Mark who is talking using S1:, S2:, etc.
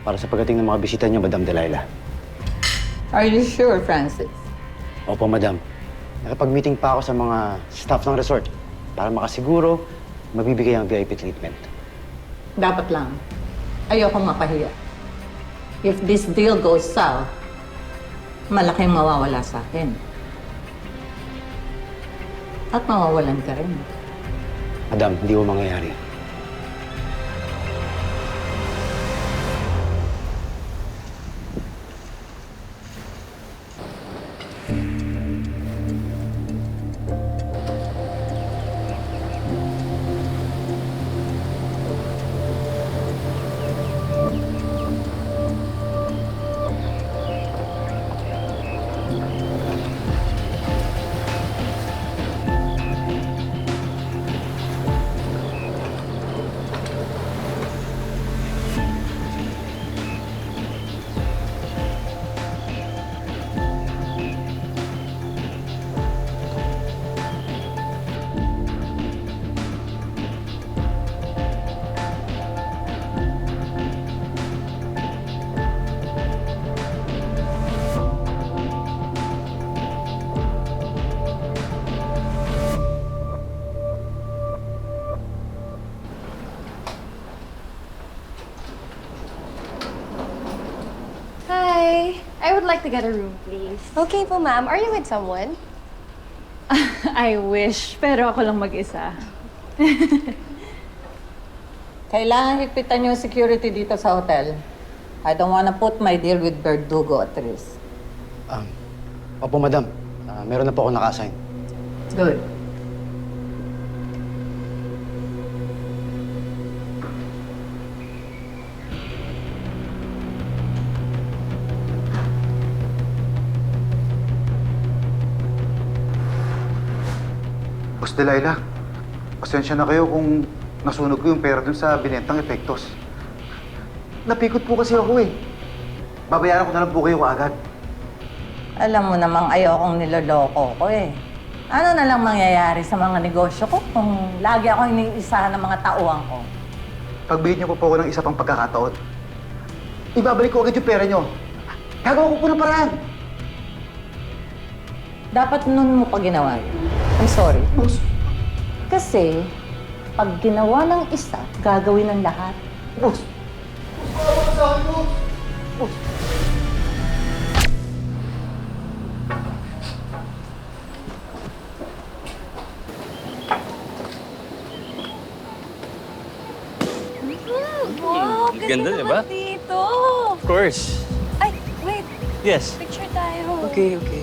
S1: para sa pagdating ng mga bisita niyo, Madam Delilah.
S2: Are you sure, Francis?
S1: Opo, Madam. Nakipag-meeting pa ako sa mga staff ng resort para makasiguro mabibigay ang VIP treatment.
S2: Dapat lang. Ayokong mapahiya. If this deal goes south, malaking mawawala sa akin. At mawawalan ka rin.
S1: Madam, hindi mo mangyayari.
S3: Hi. I would like to get a room, please.
S4: Okay po, ma'am. Are you with someone?
S3: I wish, pero ako lang mag-isa.
S2: Kailangan higpitan yung security dito sa hotel. I don't wanna put my deal with Verdugo at risk.
S1: Opo, Madam. Meron na po ako naka-assign.
S2: Good.
S5: Boss Delilah, pasensya na kayo kung nasunog ko yung pera dun sa binentang epektos. Napikot po kasi ako eh. Babayaran ko na lang po kayo kaagad.
S2: Alam mo namang ayokong niloloko ko eh. Ano na lang mangyayari sa mga negosyo ko kung lagi ako iniisahan ng mga tauhan ko?
S5: Pagbigyan niyo po ako ng isa pang pagkakataon. Ibabalik ko agad yung pera niyo. Gagawa ko po ng paraan.
S2: Dapat nun mo pa ginawa yun. I'm sorry.
S5: Boss,
S2: Kasi, pag ginawa ng isa, gagawin ng lahat.
S5: boss. Boss, sa akin, boss. Boss.
S4: Wow,
S6: Ganda, di ba?
S4: Dito.
S6: Of course.
S4: Ay, wait.
S6: Yes.
S4: Picture tayo.
S6: Okay, okay.